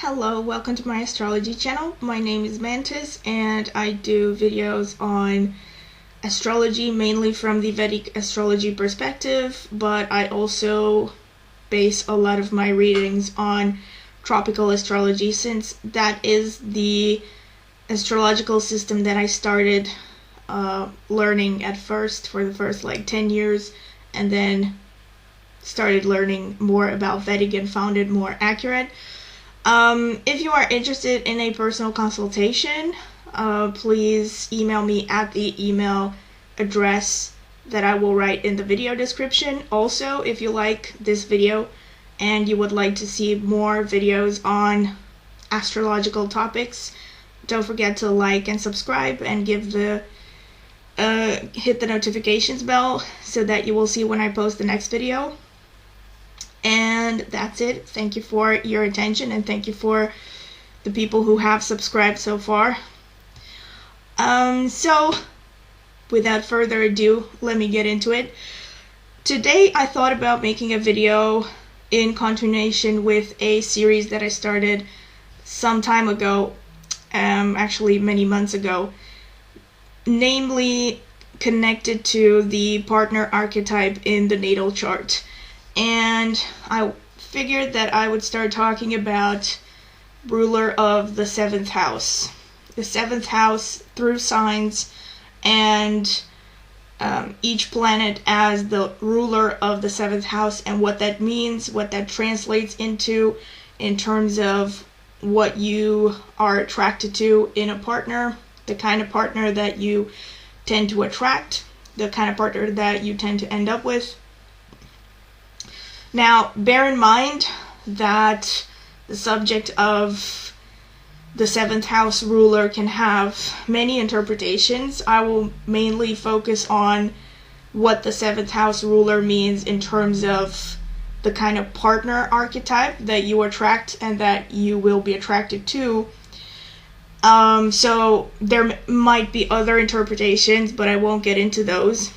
Hello, welcome to my astrology channel. My name is Mantis and I do videos on astrology mainly from the Vedic astrology perspective, but I also base a lot of my readings on tropical astrology since that is the astrological system that I started learning at first for the first 10 years, and then started learning more about Vedic and found it more accurate. If you are interested in a personal consultation, please email me at the email address that I will write in the video description. Also, if you like this video and you would like to see more videos on astrological topics, don't forget to like and subscribe and give the hit the notifications bell so that you will see when I post the next video. And that's it. Thank you for your attention and thank you for the people who have subscribed so far. So without further ado, let me get into it. Today I thought about making a video in continuation with a series that I started some time ago, actually many months ago, namely connected to the partner archetype in the natal chart. And I figured that I would start talking about ruler of the 7th house. The 7th house through signs, and each planet as the ruler of the 7th house and what that means, what that translates into in terms of what you are attracted to in a partner, the kind of partner that you tend to attract, the kind of partner that you tend to end up with. Now, bear in mind that the subject of the 7th house ruler can have many interpretations. I will mainly focus on what the 7th house ruler means in terms of the kind of partner archetype that you attract and that you will be attracted to. So there might be other interpretations, but I won't get into those,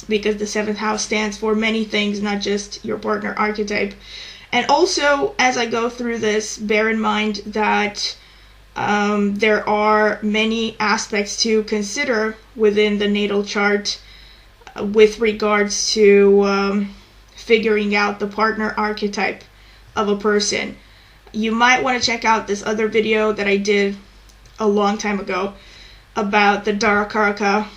because the 7th house stands for many things, not just your partner archetype. And also, as I go through this, bear in mind that there are many aspects to consider within the natal chart with regards to figuring out the partner archetype of a person. You might want to check out this other video that I did a long time ago about the dark arca,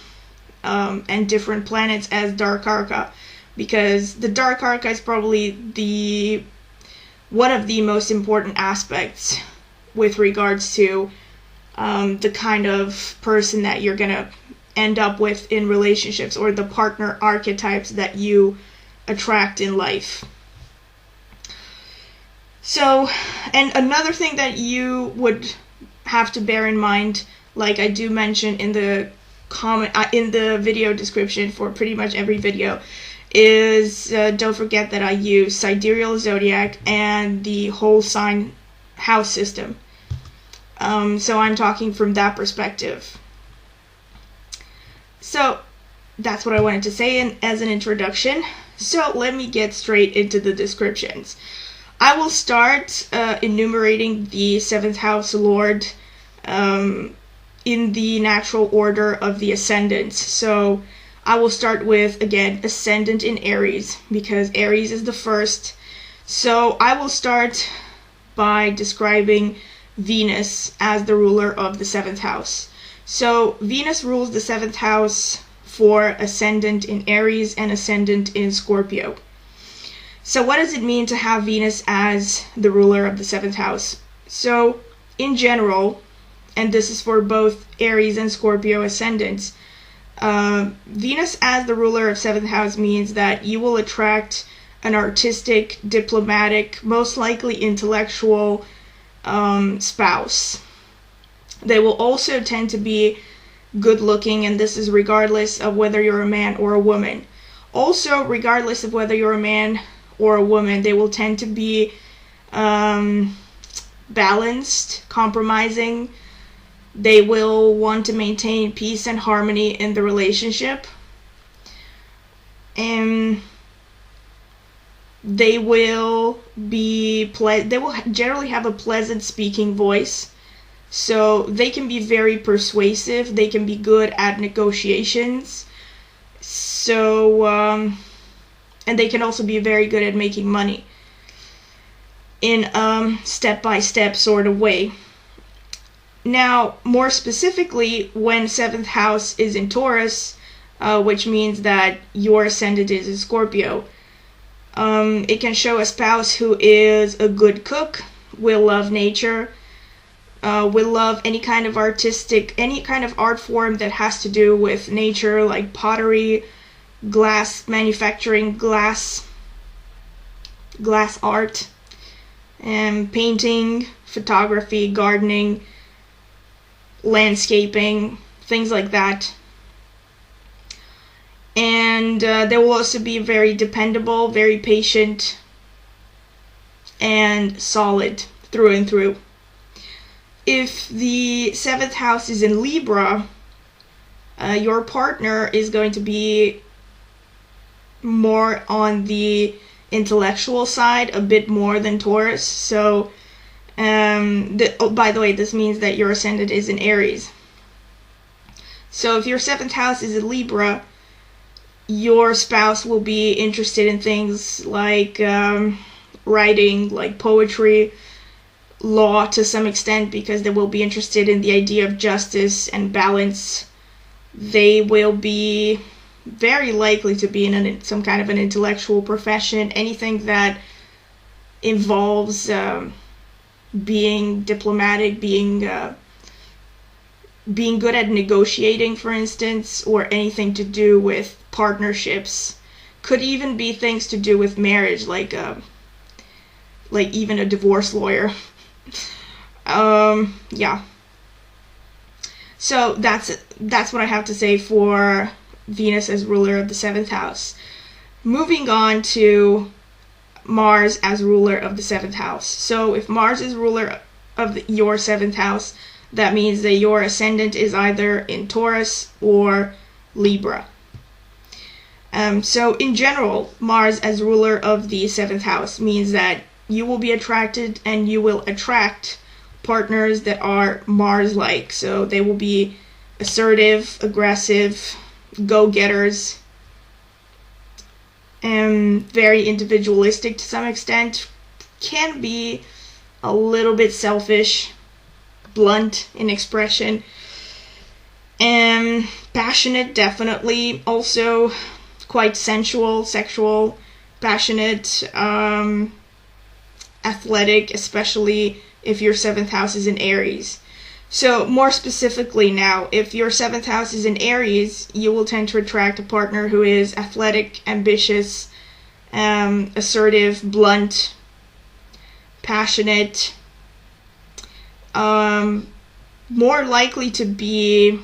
and different planets as dark arca, because the dark arca is probably one of the most important aspects with regards to the kind of person that you're gonna end up with in relationships, or the partner archetypes that you attract in life. So, and another thing that you would have to bear in mind, like I do mention in the comment in the video description for pretty much every video, is don't forget that I use sidereal zodiac and the whole sign house system. So I'm talking from that perspective. So that's what I wanted to say as an introduction. So let me get straight into the descriptions. I will start enumerating the 7th house lord in the natural order of the ascendants. So I will start with, again, ascendant in Aries, because Aries is the first. So I will start by describing Venus as the ruler of the 7th house. So Venus rules the 7th house for ascendant in Aries and ascendant in Scorpio. So what does it mean to have Venus as the ruler of the 7th house? So in general, and this is for both Aries and Scorpio ascendants, Venus as the ruler of 7th house means that you will attract an artistic, diplomatic, most likely intellectual spouse. They will also tend to be good looking, and this is regardless of whether you're a man or a woman. Also, regardless of whether you're a man or a woman, they will tend to be balanced, compromising. They will want to maintain peace and harmony in the relationship. And they will they will generally have a pleasant speaking voice. So they can be very persuasive. They can be good at negotiations. So, and they can also be very good at making money in a step-by-step sort of way. Now, more specifically, when 7th house is in Taurus, which means that your ascendant is in Scorpio, it can show a spouse who is a good cook, will love nature, will love any kind of art form that has to do with nature, like pottery, glass manufacturing, glass art, and painting, photography, gardening, landscaping, things like that. And they will also be very dependable, very patient, and solid through and through. If the 7th house is in Libra, your partner is going to be more on the intellectual side, a bit more than Taurus. So, by the way, this means that your ascendant is in Aries. So if your 7th house is in Libra, your spouse will be interested in things like writing, like poetry, law to some extent, because they will be interested in the idea of justice and balance. They will be very likely to be in some kind of an intellectual profession, anything that involves being diplomatic, being good at negotiating, for instance, or anything to do with partnerships. Could even be things to do with marriage, like even a divorce lawyer. Yeah. So that's what I have to say for Venus as ruler of the 7th house. Moving on to Mars as ruler of the 7th house. So if Mars is ruler of your 7th house, that means that your ascendant is either in Taurus or Libra. So in general, Mars as ruler of the 7th house means that you will be attracted and you will attract partners that are Mars-like. So they will be assertive, aggressive, go-getters, and very individualistic to some extent. Can be a little bit selfish, blunt in expression, and passionate, definitely. Also quite sensual, sexual, passionate, athletic, especially if your 7th house is in Aries. So more specifically now, if your 7th house is in Aries, you will tend to attract a partner who is athletic, ambitious, assertive, blunt, passionate, more likely to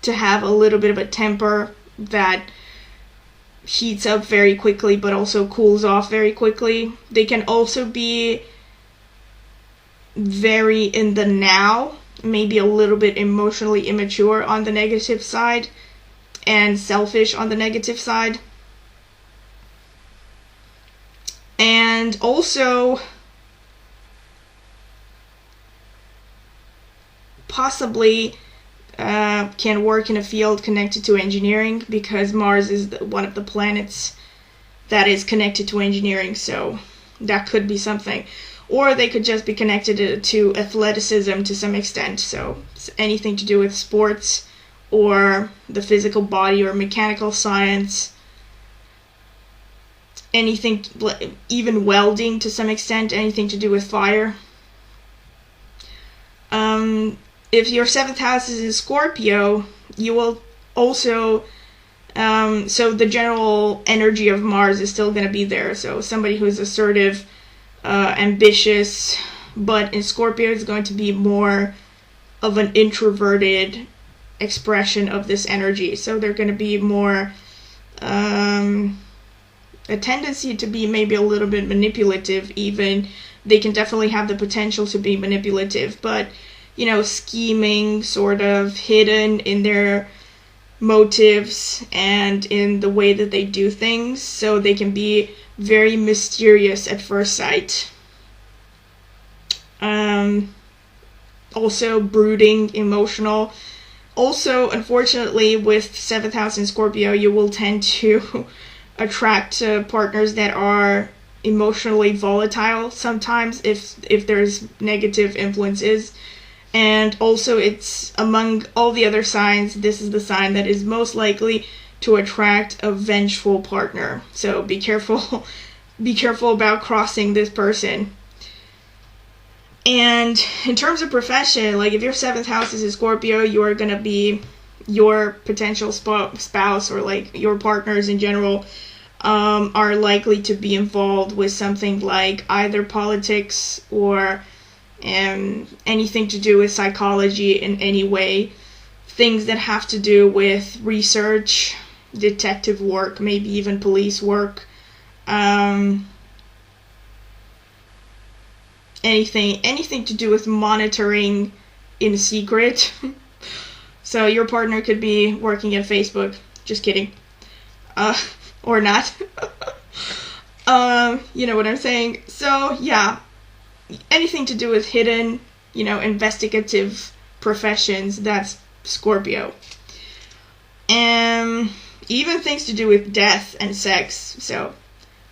have a little bit of a temper that heats up very quickly but also cools off very quickly. They can also be very in the now, maybe a little bit emotionally immature on the negative side, and selfish on the negative side. And also possibly can work in a field connected to engineering, because Mars is one of the planets that is connected to engineering, so that could be something. Or they could just be connected to athleticism to some extent, so anything to do with sports or the physical body or mechanical science, anything, even welding to some extent, anything to do with fire. If your 7th house is in Scorpio, you will also, so the general energy of Mars is still going to be there. So somebody who's assertive, ambitious, but in Scorpio is going to be more of an introverted expression of this energy. So they're going to be more, a tendency to be maybe a little bit manipulative even. They can definitely have the potential to be manipulative, but scheming, sort of hidden in their motives and in the way that they do things. So they can be very mysterious at first sight. Also brooding, emotional. Also, unfortunately, with 7th house in Scorpio, you will tend to attract partners that are emotionally volatile sometimes if there's negative influences. And also, it's among all the other signs, this is the sign that is most likely to attract a vengeful partner. So be careful. Be careful about crossing this person. And in terms of profession, like if your 7th house is in Scorpio, you're going to be your potential spouse or like your partners in general are likely to be involved with something like either politics or anything to do with psychology in any way. Things that have to do with research, detective work, maybe even police work. Anything to do with monitoring in secret. So your partner could be working at Facebook. Just kidding. Or not. You know what I'm saying? So yeah, anything to do with hidden, investigative professions, that's Scorpio. And even things to do with death and sex. So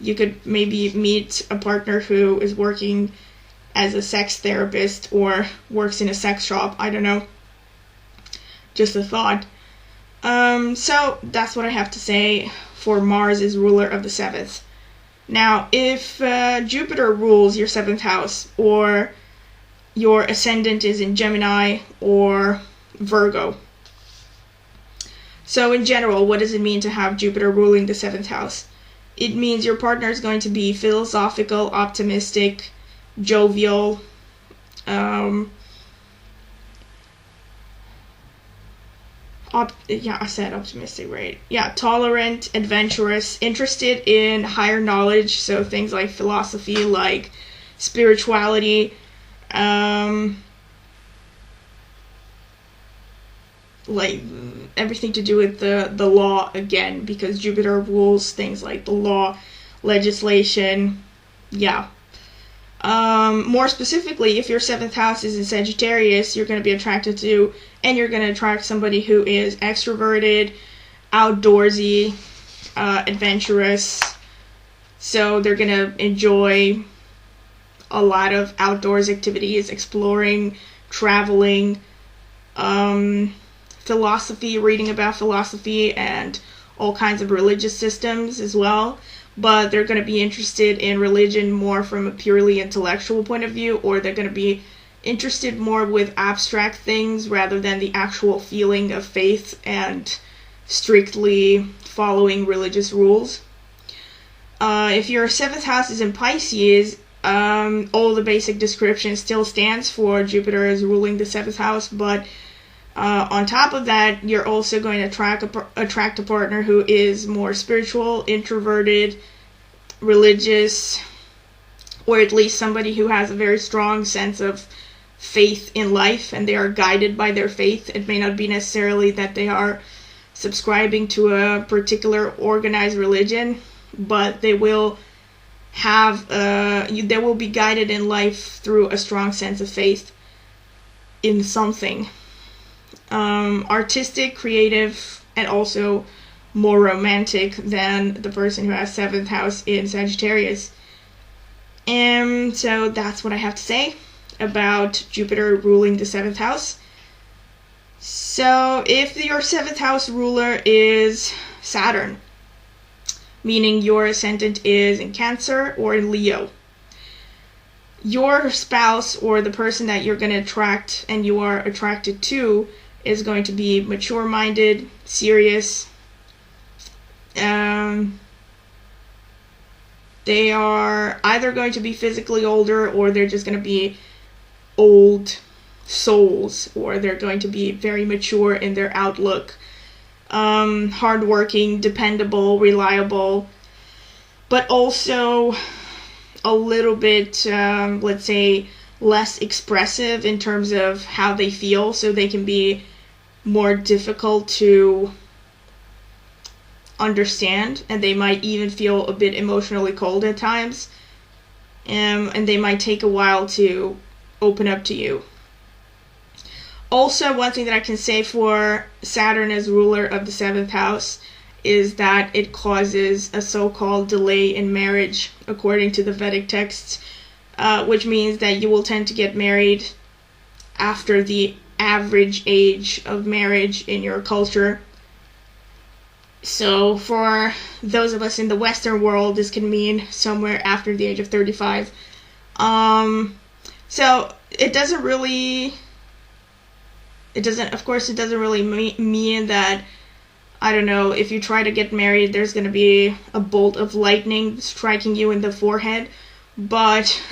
you could maybe meet a partner who is working as a sex therapist or works in a sex shop. I don't know. Just a thought. So that's what I have to say for Mars is ruler of the 7th. Now, if Jupiter rules your 7th house, or your ascendant is in Gemini or Virgo. So in general, what does it mean to have Jupiter ruling the 7th house? It means your partner is going to be philosophical, optimistic, jovial, I said optimistic, right? Yeah, tolerant, adventurous, interested in higher knowledge, so things like philosophy, like spirituality, like everything to do with the law again, because Jupiter rules things like the law, legislation, yeah. More specifically, if your 7th house is in Sagittarius, you're going to be attracted to, and you're going to attract somebody who is extroverted, outdoorsy, adventurous. So they're going to enjoy a lot of outdoors activities, exploring, traveling, philosophy, reading about philosophy, and all kinds of religious systems as well. But they're going to be interested in religion more from a purely intellectual point of view, or they're going to be interested more with abstract things rather than the actual feeling of faith and strictly following religious rules. If your 7th house is in Pisces, all the basic description still stands for Jupiter is ruling the 7th house, but on top of that, you're also going to attract a partner who is more spiritual, introverted, religious, or at least somebody who has a very strong sense of faith in life, and they are guided by their faith. It may not be necessarily that they are subscribing to a particular organized religion, but they will they will be guided in life through a strong sense of faith in something. Artistic, creative, and also more romantic than the person who has 7th house in Sagittarius. And so that's what I have to say about Jupiter ruling the 7th house. So if your 7th house ruler is Saturn, meaning your ascendant is in Cancer or in Leo, your spouse or the person that you're going to attract and you are attracted to is going to be mature-minded, serious. They are either going to be physically older, or they're just going to be old souls, or they're going to be very mature in their outlook. Hardworking, dependable, reliable, but also a little bit, let's say, less expressive in terms of how they feel, so they can be more difficult to understand, and they might even feel a bit emotionally cold at times, and they might take a while to open up to you. Also, one thing that I can say for Saturn as ruler of the 7th house is that it causes a so-called delay in marriage, according to the Vedic texts, which means that you will tend to get married after the average age of marriage in your culture. So for those of us in the Western world, this can mean somewhere after the age of 35. So it doesn't really mean that, I don't know, if you try to get married, there's going to be a bolt of lightning striking you in the forehead. But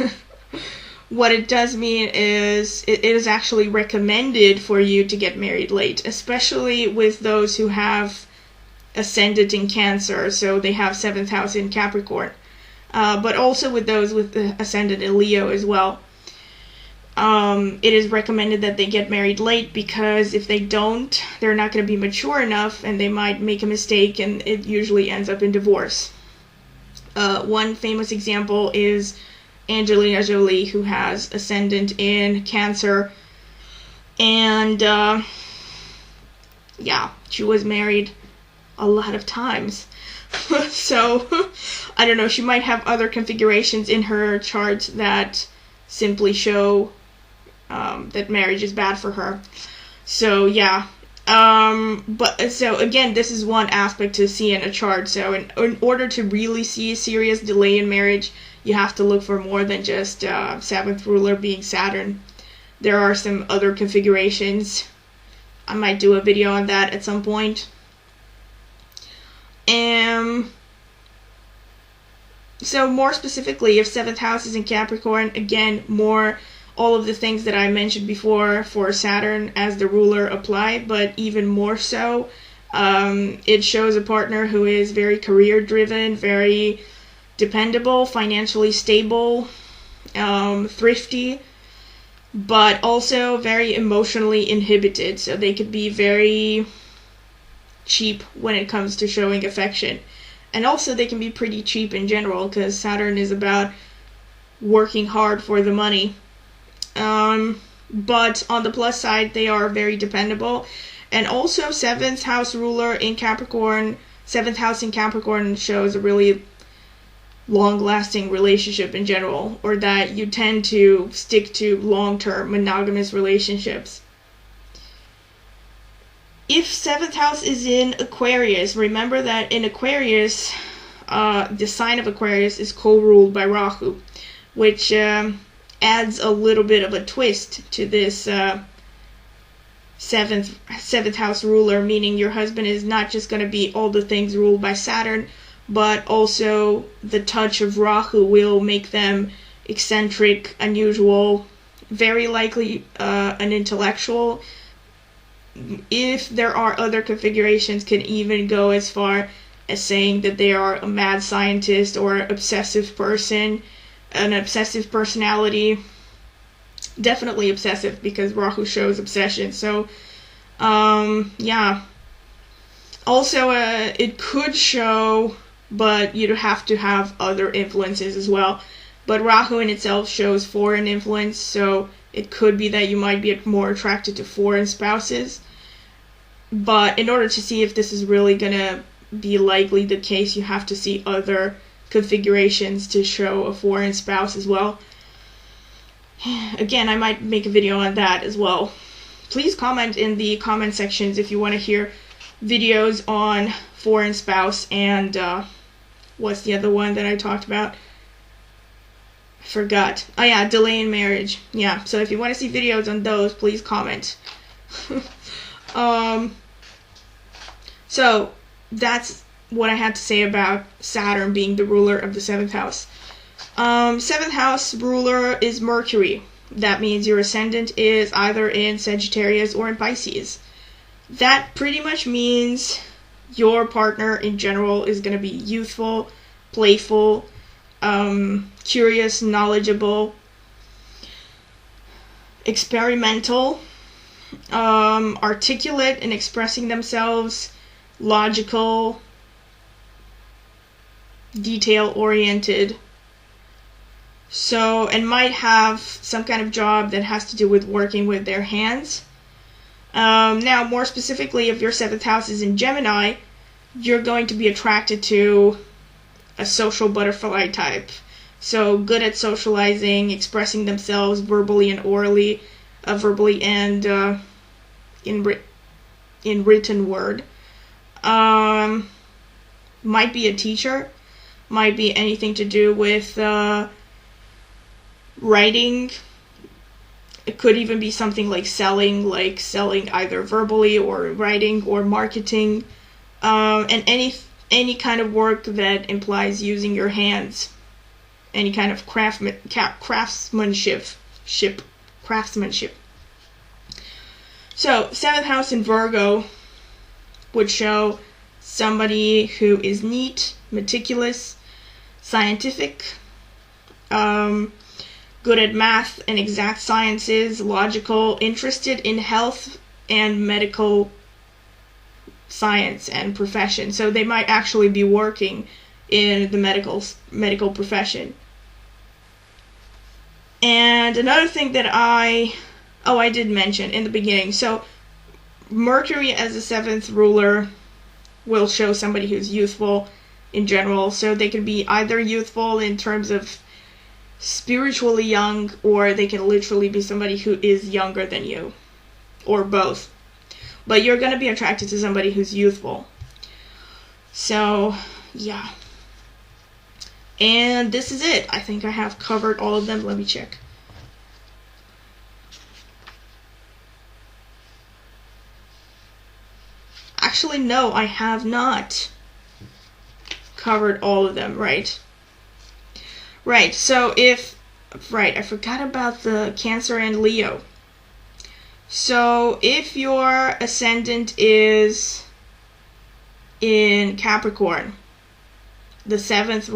what it does mean is it is actually recommended for you to get married late, especially with those who have Ascendant in Cancer, so they have 7th house in Capricorn. But also with those with the Ascendant in Leo as well. It is recommended that they get married late, because if they don't, they're not going to be mature enough, and they might make a mistake, and it usually ends up in divorce. One famous example is Angelina Jolie, who has Ascendant in Cancer, and yeah, she was married a lot of times. So I don't know, she might have other configurations in her chart that simply show that marriage is bad for her. So yeah, but so again, this is one aspect to see in a chart. So in order to really see a serious delay in marriage, you have to look for more than just 7th ruler being Saturn. There are some other configurations. I might do a video on that at some point. So more specifically, if 7th house is in Capricorn, again, all of the things that I mentioned before for Saturn as the ruler apply, but even more so, it shows a partner who is very career driven, very dependable, financially stable, thrifty, but also very emotionally inhibited. So they could be very cheap when it comes to showing affection. And also they can be pretty cheap in general, because Saturn is about working hard for the money. But on the plus side, they are very dependable. And also 7th house ruler in Capricorn, 7th house in Capricorn shows a really long-lasting relationship in general, or that you tend to stick to long-term monogamous relationships. If 7th house is in Aquarius, remember that in Aquarius, the sign of Aquarius is co-ruled by Rahu, which adds a little bit of a twist to this seventh house ruler, meaning your husband is not just going to be all the things ruled by Saturn, but also the touch of Rahu will make them eccentric, unusual, very likely an intellectual. If there are other configurations, can even go as far as saying that they are a mad scientist or obsessive person, an obsessive personality. Definitely obsessive, because Rahu shows obsession. So, yeah. Also, it could show, but you'd have to have other influences as well. But Rahu in itself shows foreign influence, so it could be that you might be more attracted to foreign spouses. But in order to see if this is really gonna be likely the case, you have to see other configurations to show a foreign spouse as well. Again, I might make a video on that as well. Please comment in the comment sections if you want to hear videos on foreign spouse and what's the other one that I talked about? I forgot. Oh yeah, delay in marriage. Yeah, so if you want to see videos on those, please comment. So that's what I had to say about Saturn being the ruler of the 7th house. 7th house ruler is Mercury. That means your ascendant is either in Sagittarius or in Pisces. That pretty much means your partner in general is going to be youthful, playful, curious, knowledgeable, experimental, articulate in expressing themselves, logical, detail-oriented. So, and might have some kind of job that has to do with working with their hands. Now, more specifically, if your 7th house is in Gemini, you're going to be attracted to a social butterfly type. So, good at socializing, expressing themselves verbally and orally, verbally and in written word. Might be a teacher, might be anything to do with writing. It could even be something like selling either verbally or writing or marketing, and any kind of work that implies using your hands, any kind of craftsmanship. So 7th house in Virgo would show somebody who is neat, meticulous, scientific, good at math and exact sciences, logical, interested in health and medical science and profession. So they might actually be working in the medical profession. And another thing that I did mention in the beginning. So Mercury as the 7th ruler will show somebody who's youthful in general. So they can be either youthful in terms of spiritually young, or they can literally be somebody who is younger than you, or both. But you're going to be attracted to somebody who's youthful. So, yeah. And this is it. I think I have covered all of them. Let me check. Actually, no, I have not covered all of them, right? Right, so I forgot about the Cancer and Leo. So if your ascendant is in Capricorn, the 7th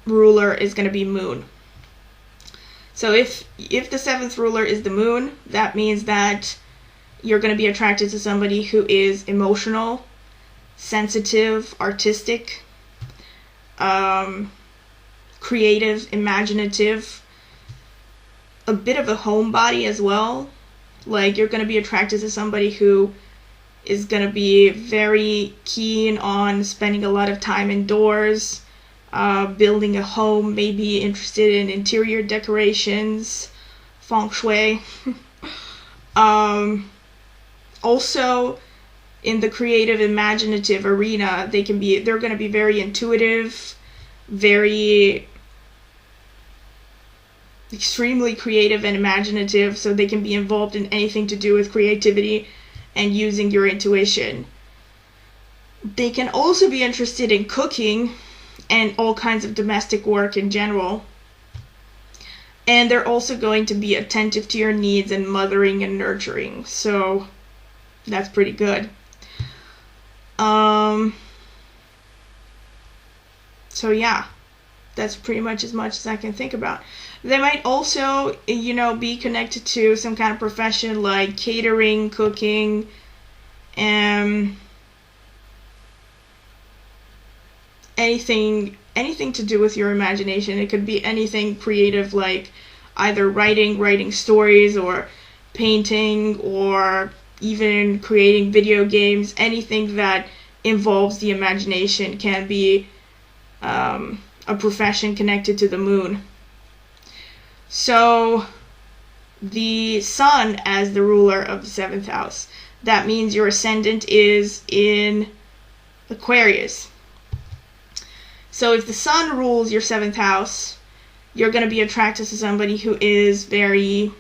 ruler is going to be Moon. So if the 7th ruler is the Moon, that means that you're going to be attracted to somebody who is emotional, sensitive, artistic, creative, imaginative, a bit of a homebody as well. Like, you're going to be attracted to somebody who is going to be very keen on spending a lot of time indoors, building a home, maybe interested in interior decorations, feng shui. Also, in the creative, imaginative arena, they're going to be very intuitive, very extremely creative and imaginative, so they can be involved in anything to do with creativity and using your intuition. They can also be interested in cooking and all kinds of domestic work in general. And they're also going to be attentive to your needs and mothering and nurturing. So that's pretty good. So yeah, that's pretty much as I can think about. They might also, be connected to some kind of profession like catering, cooking, anything to do with your imagination. It could be anything creative, like either writing stories, or painting, or even creating video games. Anything that involves the imagination can be a profession connected to the Moon. So the Sun as the ruler of the 7th house, that means your ascendant is in Aquarius. So if the Sun rules your 7th house, you're going to be attracted to somebody who is very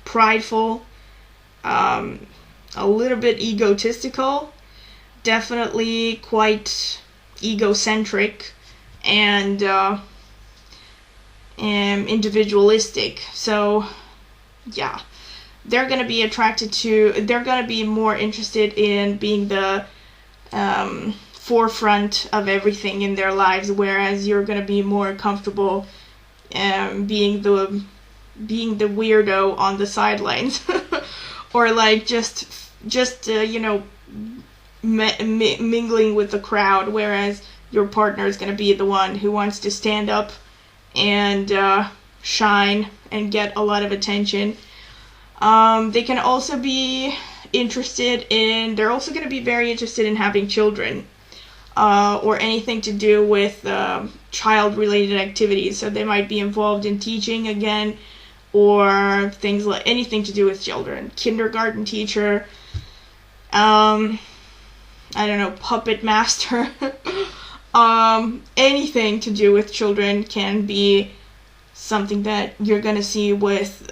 prideful, a little bit egotistical, definitely quite egocentric, and individualistic. So yeah, they're going to be more interested in being the forefront of everything in their lives, whereas you're going to be more comfortable being the weirdo on the sidelines or like just mingling with the crowd, whereas your partner is going to be the one who wants to stand up and shine and get a lot of attention. They can also be they're also going to be very interested in having children, or anything to do with child-related activities. So they might be involved in teaching again, or things like anything to do with children. Kindergarten teacher, I don't know, puppet master. Anything to do with children can be something that you're going to see with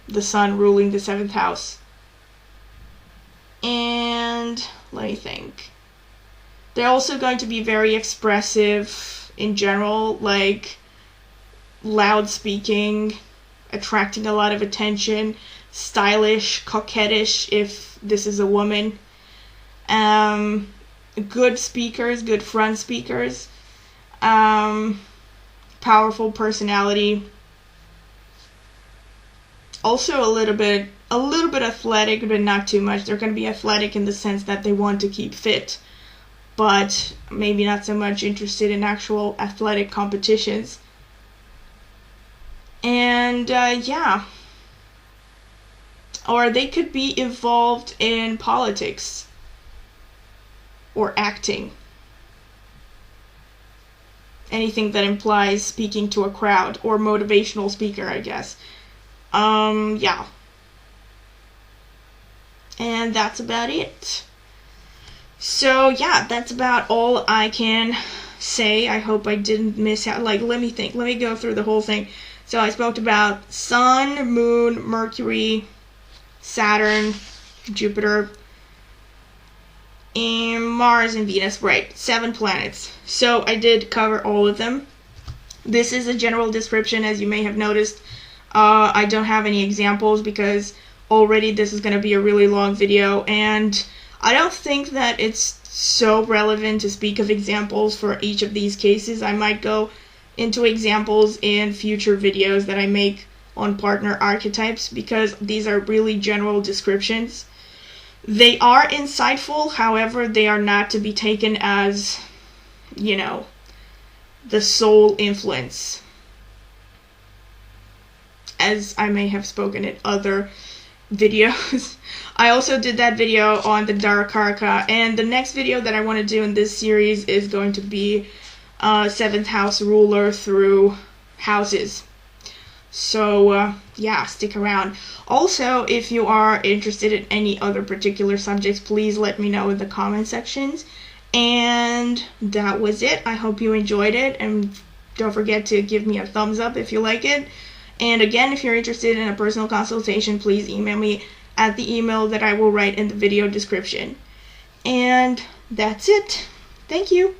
the sun ruling the 7th house. And let me think. They're also going to be very expressive in general, like loud speaking, attracting a lot of attention, stylish, coquettish if this is a woman. Good speakers, good front speakers, powerful personality. Also a little bit athletic, but not too much. They're going to be athletic in the sense that they want to keep fit, but maybe not so much interested in actual athletic competitions. And yeah. Or they could be involved in politics or acting. Anything that implies speaking to a crowd, or motivational speaker, I guess. Yeah. And that's about it. So yeah, that's about all I can say. I hope I didn't miss out. Like, let me think. Let me go through the whole thing. So I spoke about Sun, Moon, Mercury, Saturn, Jupiter, and Mars and Venus. Right, 7 planets. So I did cover all of them. This is a general description, as you may have noticed. I don't have any examples because already this is going to be a really long video, and I don't think that it's so relevant to speak of examples for each of these cases. I might go into examples in future videos that I make on partner archetypes, because these are really general descriptions. They are insightful, however, they are not to be taken as, you know, the sole influence, as I may have spoken in other videos. I also did that video on the Dharkaraka, and the next video that I want to do in this series is going to be 7th house ruler through houses. So yeah, stick around. Also, if you are interested in any other particular subjects, please let me know in the comment sections. And that was it. I hope you enjoyed it, and don't forget to give me a thumbs up if you like it. And again, if you're interested in a personal consultation, please email me at the email that I will write in the video description. And that's it. Thank you.